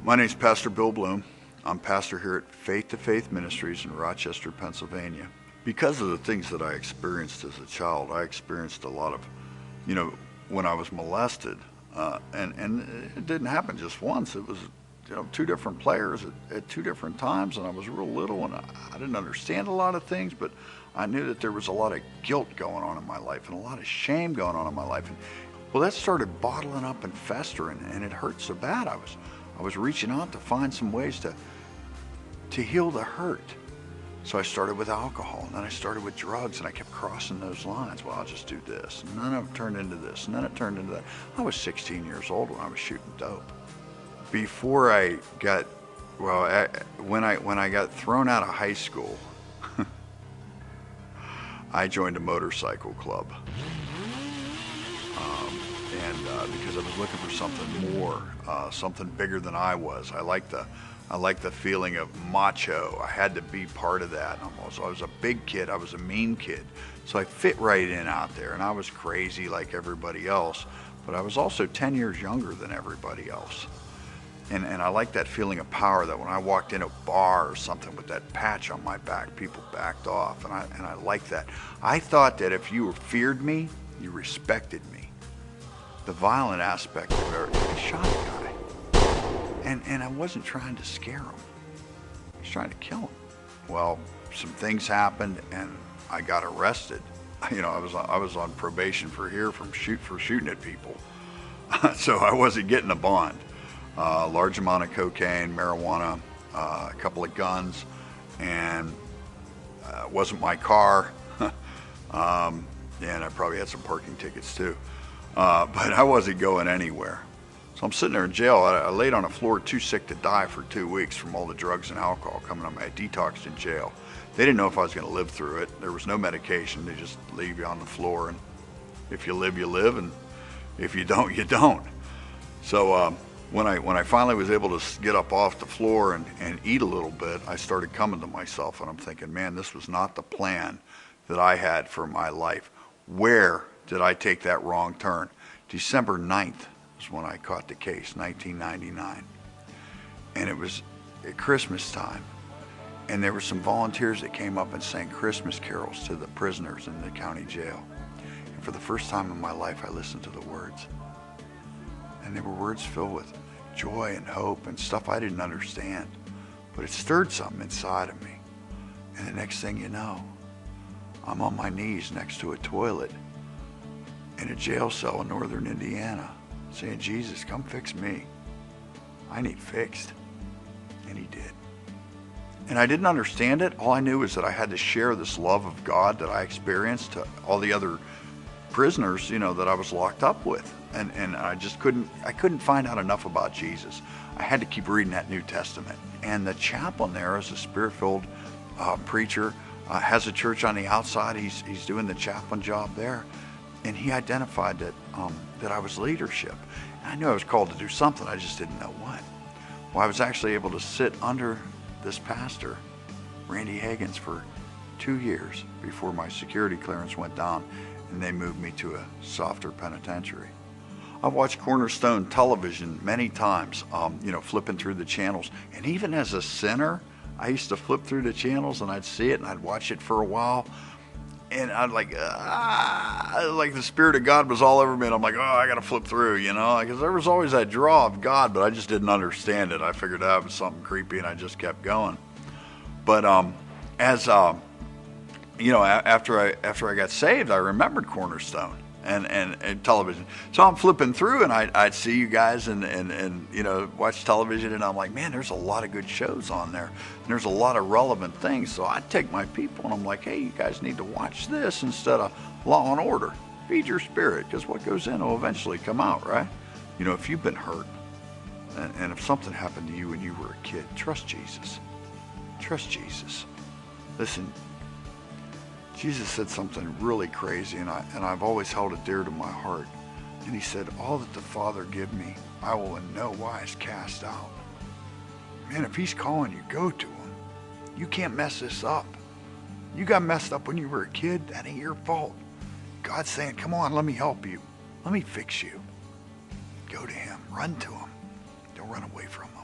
My name is Pastor Bill Bloom. I'm pastor here at Faith to Faith Ministries in Rochester, Pennsylvania. Because of the things that I experienced as a child, I experienced a lot of, when I was molested, and it didn't happen just once. It was, two different players at two different times, and I was real little, and I didn't understand a lot of things, but I knew that there was a lot of guilt going on in my life and a lot of shame going on in my life. And, well, that started bottling up and festering, and it hurt so bad. I was reaching out to find some ways to heal the hurt. So I started with alcohol, and then I started with drugs, and I kept crossing those lines. Well, I'll just do this, and then it turned into this, and then it turned into that. I was 16 years old when I was shooting dope. Before I got, when I got thrown out of high school, I joined a motorcycle club. Because I was looking for something more, something bigger than I was. I liked the feeling of macho. I had to be part of that. I was a big kid. I was a mean kid. So I fit right in out there, and I was crazy like everybody else, but I was also 10 years younger than everybody else. And I liked that feeling of power, that when I walked in a bar or something with that patch on my back, people backed off, and I liked that. I thought that if you feared me, you respected me. The violent aspect of it, I shot a guy. And I wasn't trying to scare him. I was trying to kill him. Well, some things happened, and I got arrested. I was on probation for shooting at people. So I wasn't getting a bond. Large amount of cocaine, marijuana, a couple of guns, and it wasn't my car. And I probably had some parking tickets too. But I wasn't going anywhere. So I'm sitting there in jail. I laid on a floor too sick to die for 2 weeks from all the drugs and alcohol coming on me. I detoxed in jail. They didn't know if I was going to live through it. There was no medication. They just leave you on the floor, and if you live, you live, and if you don't, you don't. So when I finally was able to get up off the floor and eat a little bit, I started coming to myself, and I'm thinking, man, this was not the plan that I had for my life. Where did I take that wrong turn? December 9th was when I caught the case, 1999. And it was at Christmas time. And there were some volunteers that came up and sang Christmas carols to the prisoners in the county jail. And for the first time in my life, I listened to the words. And they were words filled with joy and hope and stuff I didn't understand. But it stirred something inside of me. And the next thing you know, I'm on my knees next to a toilet in a jail cell in northern Indiana, saying, Jesus, come fix me. I need fixed. And he did. And I didn't understand it. All I knew was that I had to share this love of God that I experienced to all the other prisoners, that I was locked up with. And I just couldn't find out enough about Jesus. I had to keep reading that New Testament. And the chaplain there is a spirit-filled preacher, has a church on the outside. He's doing the chaplain job there. And he identified that I was leadership. And I knew I was called to do something, I just didn't know what. Well, I was actually able to sit under this pastor, Randy Higgins, for 2 years before my security clearance went down and they moved me to a softer penitentiary. I've watched Cornerstone television many times, flipping through the channels. And even as a sinner, I used to flip through the channels and I'd see it and I'd watch it for a while. And I'd like the Spirit of God was all over me, and I'm like, I got to flip through, because there was always that draw of God, but I just didn't understand it. I figured that was something creepy, and I just kept going. But after I got saved, I remembered Cornerstone and television. So I'm flipping through, and I'd see you guys and watch television, and I'm like, man, there's a lot of good shows on there. And there's a lot of relevant things. So I'd take my people, and I'm like, hey, you guys need to watch this instead of Law and Order. Feed your spirit, because what goes in will eventually come out, right? If you've been hurt, and if something happened to you when you were a kid, trust Jesus. Trust Jesus. Listen, Jesus said something really crazy, and I've always held it dear to my heart. And he said, all that the Father give me, I will in no wise cast out. Man, if he's calling you, go to him. You can't mess this up. You got messed up when you were a kid, that ain't your fault. God's saying, come on, let me help you. Let me fix you. Go to him. Run to him. Don't run away from him.